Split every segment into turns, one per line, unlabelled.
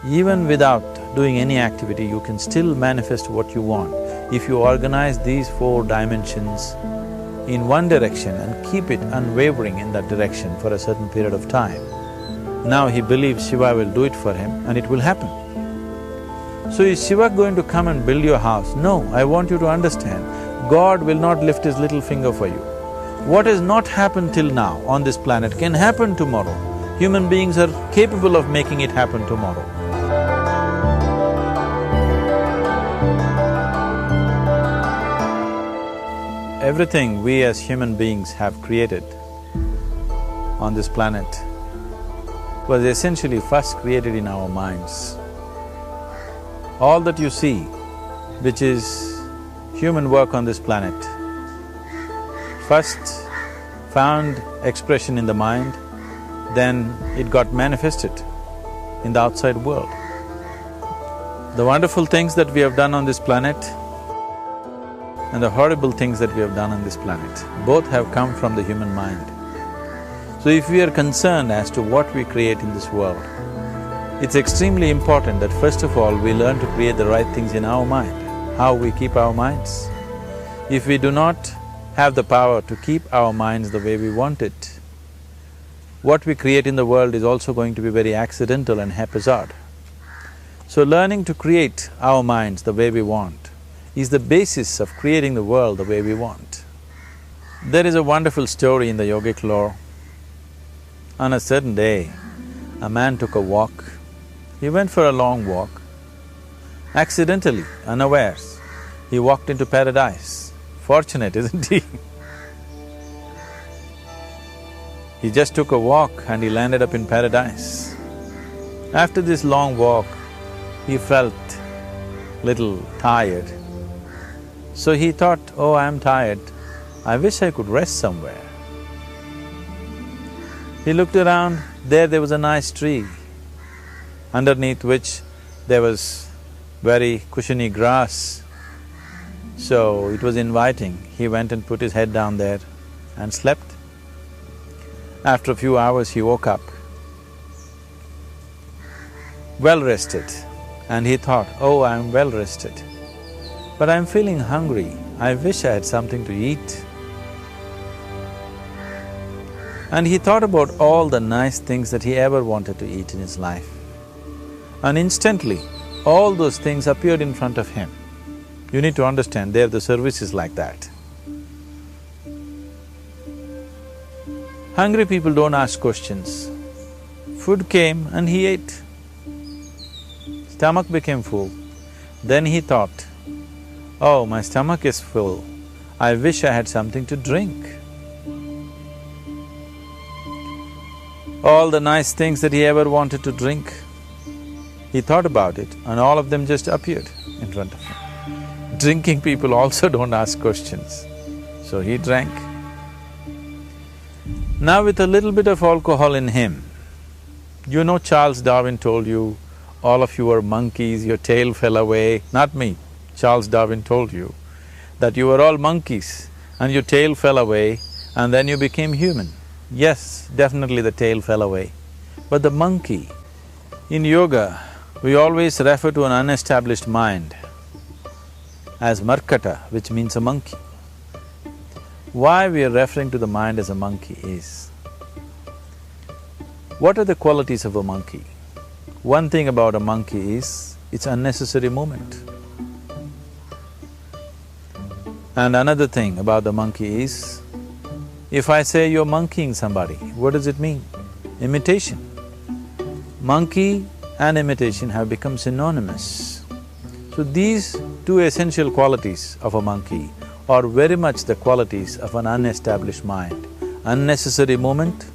Even without doing any activity, you can still manifest what you want if you organize these 4 dimensions in one direction and keep it unwavering in that direction for a certain period of time. Now he believes Shiva will do it for him and it will happen. So is Shiva going to come and build your house? No, I want you to understand, God will not lift his little finger for you. What has not happened till now on this planet can happen tomorrow. Human beings are capable of making it happen tomorrow. Everything we as human beings have created on this planet was essentially first created in our minds. All that you see, which is human work on this planet, first found expression in the mind, then it got manifested in the outside world. The wonderful things that we have done on this planet and the horrible things that we have done on this planet, both have come from the human mind. So if we are concerned as to what we create in this world, it's extremely important that first of all we learn to create the right things in our mind, how we keep our minds. If we do not have the power to keep our minds the way we want it, what we create in the world is also going to be very accidental and haphazard. So learning to create our minds the way we want is the basis of creating the world the way we want. There is a wonderful story in the yogic lore. On a certain day, a man took a walk. He went for a long walk. Accidentally, unawares, he walked into paradise. Fortunate, isn't he? He just took a walk and he landed up in paradise. After this long walk, he felt little tired. So he thought, oh, I'm tired, I wish I could rest somewhere. He looked around, there was a nice tree, underneath which there was very cushiony grass. So it was inviting. He went and put his head down there and slept. After a few hours, he woke up, well rested, and he thought, oh, I'm well rested, but I'm feeling hungry, I wish I had something to eat. And he thought about all the nice things that he ever wanted to eat in his life. And instantly, all those things appeared in front of him. You need to understand, there the service is like that. Hungry people don't ask questions. Food came and he ate. Stomach became full. Then he thought, oh, my stomach is full, I wish I had something to drink. All the nice things that he ever wanted to drink, he thought about it and all of them just appeared in front of him. Drinking people also don't ask questions, so he drank. Now with a little bit of alcohol in him, you know Charles Darwin told you, all of you are monkeys, your tail fell away. Not me, Charles Darwin told you that you were all monkeys and your tail fell away and then you became human. Yes, definitely the tail fell away. But the monkey, in yoga, we always refer to an unestablished mind as markata, which means a monkey. Why we are referring to the mind as a monkey is, what are the qualities of a monkey? One thing about a monkey is, it's unnecessary movement. And another thing about the monkey is, if I say you're monkeying somebody, what does it mean? Imitation. Monkey and imitation have become synonymous. So these two essential qualities of a monkey are very much the qualities of an unestablished mind. Unnecessary movement,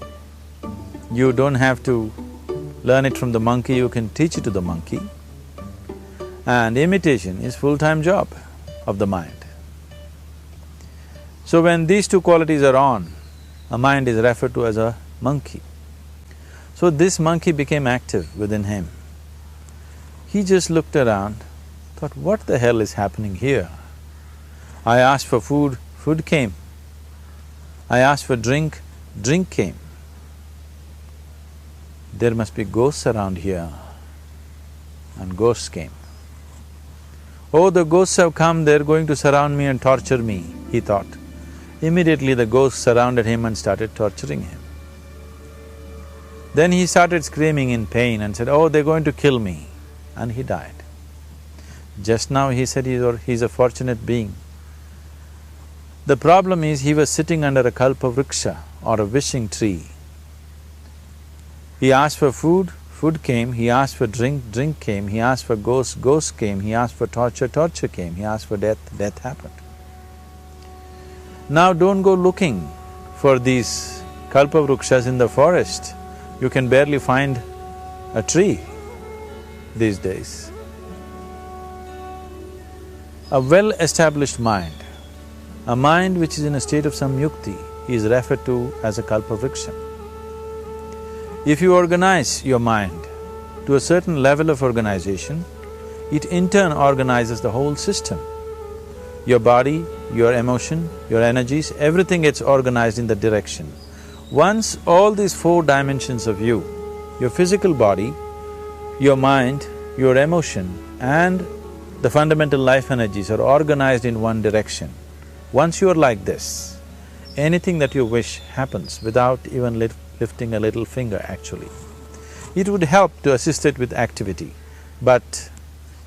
you don't have to learn it from the monkey, you can teach it to the monkey. And imitation is full-time job of the mind. So when these two qualities are on, a mind is referred to as a monkey. So this monkey became active within him. He just looked around, thought, what the hell is happening here? I asked for food, food came. I asked for drink, drink came. There must be ghosts around here. and ghosts came. Oh, the ghosts have come, they're going to surround me and torture me, he thought. Immediately the ghosts surrounded him and started torturing him. Then he started screaming in pain and said, oh, they're going to kill me, and he died. Just now he said he's a fortunate being. The problem is he was sitting under a kalpavriksha or a wishing tree. He asked for food, food came, he asked for drink, drink came, he asked for ghost, ghost came, he asked for torture, torture came, he asked for death, death happened. Now don't go looking for these kalpavrukshas in the forest. You can barely find a tree these days. A well-established mind, a mind which is in a state of samyukti, is referred to as a kalpavriksha. If you organize your mind to a certain level of organization, it in turn organizes the whole system. Your body, your emotion, your energies, everything gets organized in that direction. Once all these four dimensions of you, your physical body, your mind, your emotion and the fundamental life energies are organized in one direction, once you are like this, anything that you wish happens without even lifting a little finger actually. It would help to assist it with activity, but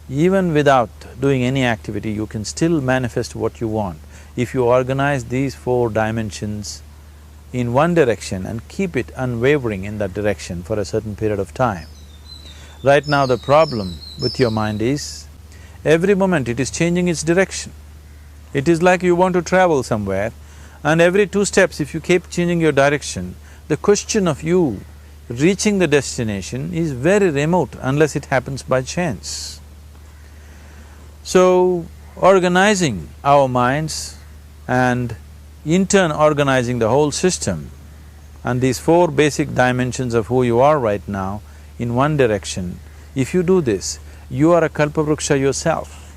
even without doing any activity, you can still manifest what you want if you organize these four dimensions in one direction and keep it unwavering in that direction for a certain period of time. Right now the problem with your mind is, every moment it is changing its direction. It is like you want to travel somewhere and every 2 steps if you keep changing your direction, the question of you reaching the destination is very remote unless it happens by chance. So, organizing our minds and in turn organizing the whole system and these four basic dimensions of who you are right now in one direction, if you do this, you are a kalpavruksha yourself.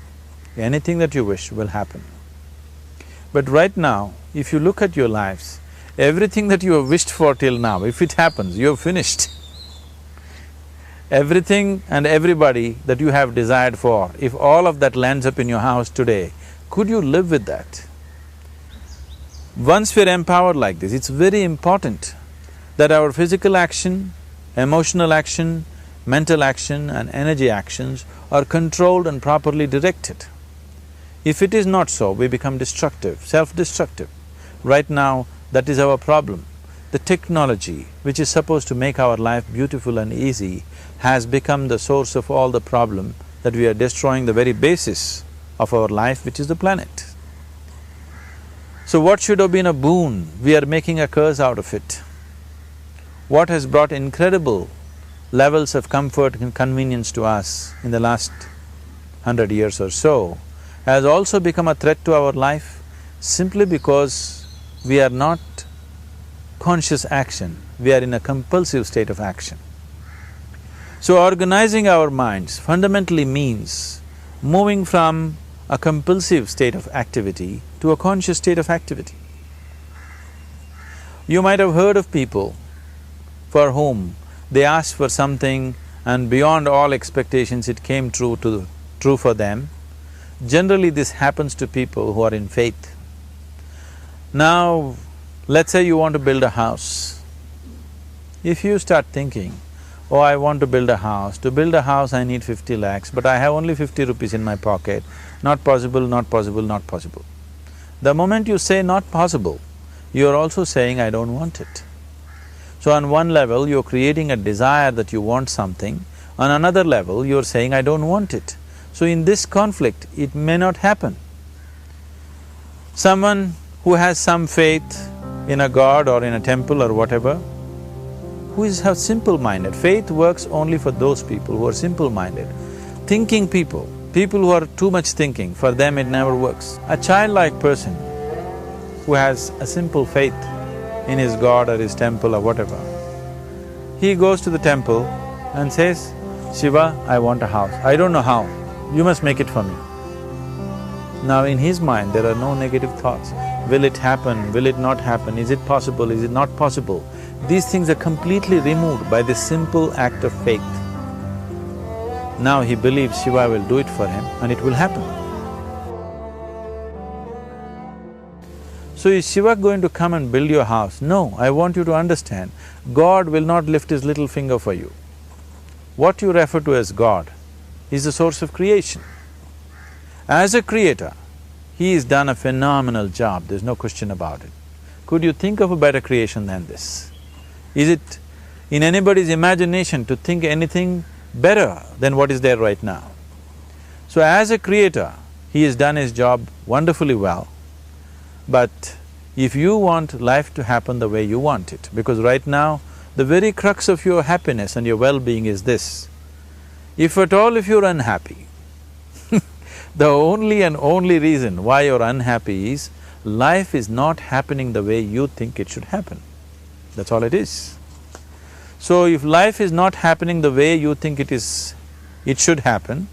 Anything that you wish will happen. But right now, if you look at your lives, everything that you have wished for till now, if it happens, you have finished. Everything and everybody that you have desired for, if all of that lands up in your house today, could you live with that? Once we're empowered like this, it's very important that our physical action, emotional action, mental action and energy actions are controlled and properly directed. If it is not so, we become destructive, self-destructive. Right now, that is our problem. The technology, which is supposed to make our life beautiful and easy, has become the source of all the problem that we are destroying the very basis of our life, which is the planet. So what should have been a boon, we are making a curse out of it. What has brought incredible levels of comfort and convenience to us in the last 100 years or so has also become a threat to our life simply because we are not conscious action, we are in a compulsive state of action. So organizing our minds fundamentally means moving from a compulsive state of activity to a conscious state of activity. You might have heard of people for whom they asked for something and beyond all expectations it came true for them. Generally this happens to people who are in faith. Now, let's say you want to build a house. If you start thinking, oh, I want to build a house. To build a house I need 50 lakhs, but I have only 50 rupees in my pocket. Not possible, not possible, not possible. The moment you say not possible, you are also saying I don't want it. So on one level, you're creating a desire that you want something, on another level, you're saying I don't want it. So in this conflict, it may not happen. Someone who has some faith in a god or in a temple or whatever, who is simple-minded. Faith works only for those people who are simple-minded. Thinking people, people who are too much thinking, for them it never works. A childlike person who has a simple faith in his god or his temple or whatever, he goes to the temple and says, Shiva, I want a house. I don't know how, you must make it for me. Now in his mind there are no negative thoughts. Will it happen? Will it not happen? Is it possible? Is it not possible? These things are completely removed by this simple act of faith. Now he believes Shiva will do it for him and it will happen. So is Shiva going to come and build your house? No, I want you to understand, God will not lift his little finger for you. What you refer to as God is the source of creation. As a creator, he has done a phenomenal job, there's no question about it. Could you think of a better creation than this? Is it in anybody's imagination to think anything better than what is there right now? So as a creator, he has done his job wonderfully well. But if you want life to happen the way you want it, because right now, the very crux of your happiness and your well-being is this. If at all if you're unhappy, the only and only reason why you're unhappy is life is not happening the way you think it should happen. That's all it is. So if life is not happening the way you think it should happen,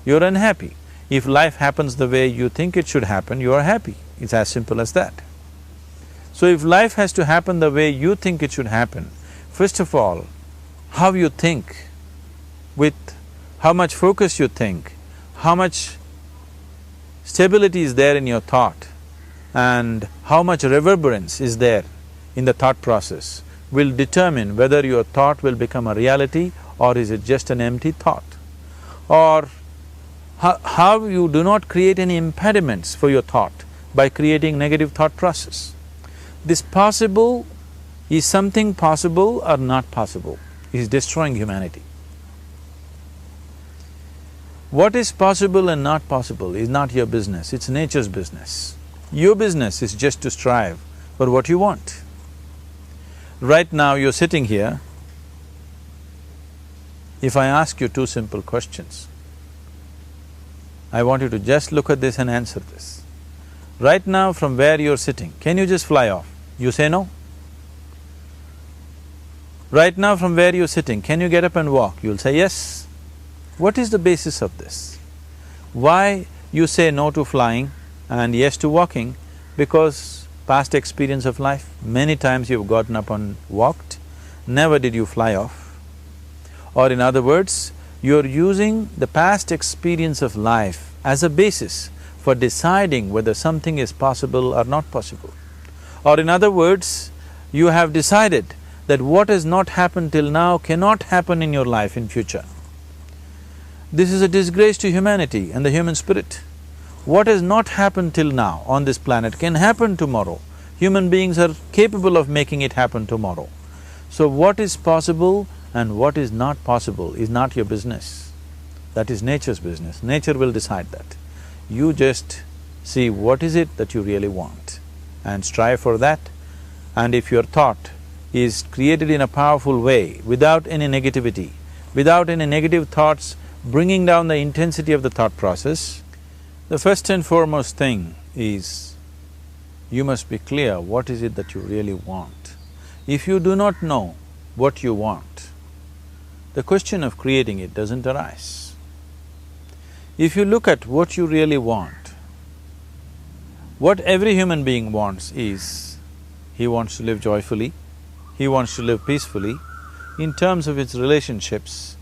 you're unhappy. If life happens the way you think it should happen, you are happy. It's as simple as that. So if life has to happen the way you think it should happen, first of all, how you think, with how much focus you think, how much stability is there in your thought, and how much reverberance is there in the thought process will determine whether your thought will become a reality or is it just an empty thought. Or how you do not create any impediments for your thought by creating negative thought process. This possible is something possible or not possible, is destroying humanity. What is possible and not possible is not your business, it's nature's business. Your business is just to strive for what you want. Right now you're sitting here, if I ask you two simple questions, I want you to just look at this and answer this. Right now from where you're sitting, can you just fly off? You say no. Right now from where you're sitting, can you get up and walk? You'll say yes. What is the basis of this? Why you say no to flying and yes to walking? Because past experience of life, many times you've gotten up and walked, never did you fly off. Or in other words, you're using the past experience of life as a basis for deciding whether something is possible or not possible. Or in other words, you have decided that what has not happened till now cannot happen in your life in future. This is a disgrace to humanity and the human spirit. What has not happened till now on this planet can happen tomorrow. Human beings are capable of making it happen tomorrow. So what is possible and what is not possible is not your business. That is nature's business. Nature will decide that. You just see what is it that you really want and strive for that. And if your thought is created in a powerful way, without any negativity, without any negative thoughts bringing down the intensity of the thought process, the first and foremost thing is you must be clear what is it that you really want. If you do not know what you want, the question of creating it doesn't arise. If you look at what you really want, what every human being wants is, he wants to live joyfully, he wants to live peacefully. In terms of its relationships,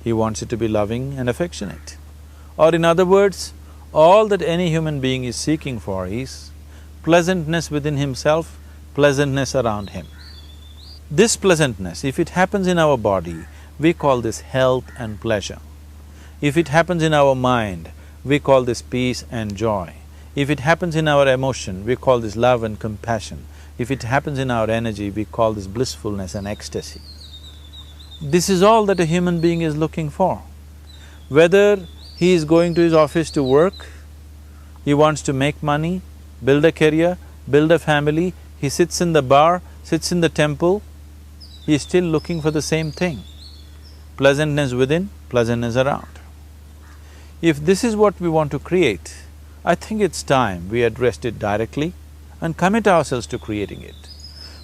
he wants it to be loving and affectionate. Or in other words, all that any human being is seeking for is pleasantness within himself, pleasantness around him. This pleasantness, if it happens in our body, we call this health and pleasure. If it happens in our mind, we call this peace and joy. If it happens in our emotion, we call this love and compassion. If it happens in our energy, we call this blissfulness and ecstasy. This is all that a human being is looking for. Whether he is going to his office to work, he wants to make money, build a career, build a family, he sits in the bar, sits in the temple, he is still looking for the same thing. Pleasantness within, pleasantness around. If this is what we want to create, I think it's time we addressed it directly and commit ourselves to creating it.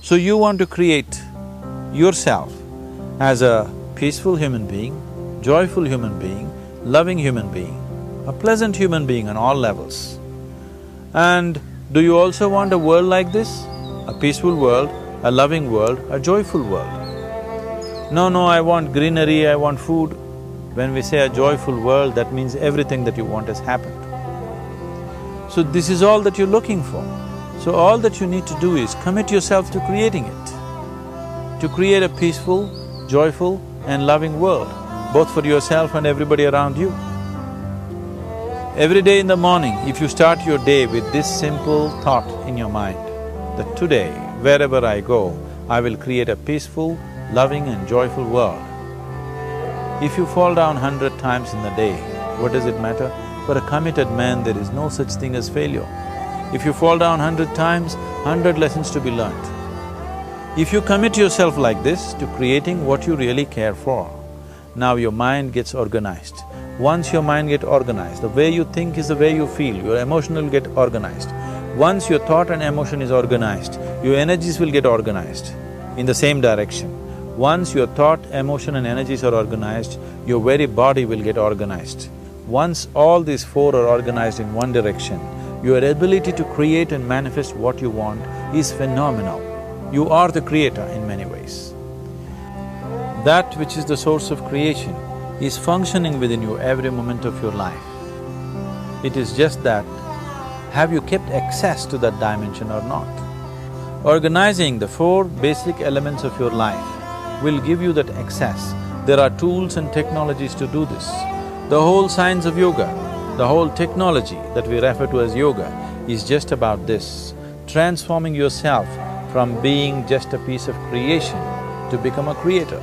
So you want to create yourself as a peaceful human being, joyful human being, loving human being, a pleasant human being on all levels. And do you also want a world like this? A peaceful world, a loving world, a joyful world? No, I want greenery, I want food. When we say a joyful world, that means everything that you want has happened. So this is all that you're looking for. So all that you need to do is commit yourself to creating it, to create a peaceful, joyful and loving world, both for yourself and everybody around you. Every day in the morning, if you start your day with this simple thought in your mind, that today, wherever I go, I will create a peaceful, loving and joyful world. If you fall down 100 times in the day, what does it matter? For a committed man, there is no such thing as failure. If you fall down 100 times, 100 lessons to be learnt. If you commit yourself like this to creating what you really care for, now your mind gets organized. Once your mind gets organized, the way you think is the way you feel, your emotion will get organized. Once your thought and emotion is organized, your energies will get organized in the same direction. Once your thought, emotion and energies are organized, your very body will get organized. Once all these four are organized in one direction, your ability to create and manifest what you want is phenomenal. You are the creator in many ways. That which is the source of creation is functioning within you every moment of your life. It is just that, have you kept access to that dimension or not? Organizing the four basic elements of your life will give you that access. There are tools and technologies to do this. The whole science of yoga, the whole technology that we refer to as yoga is just about this, transforming yourself from being just a piece of creation to become a creator.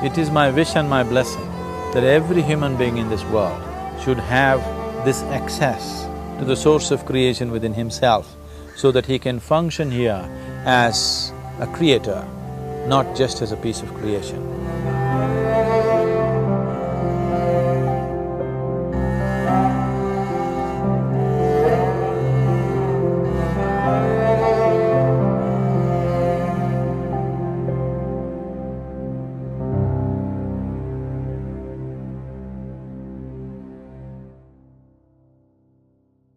It is my wish and my blessing that every human being in this world should have this access to the source of creation within himself so that he can function here as a creator, not just as a piece of creation.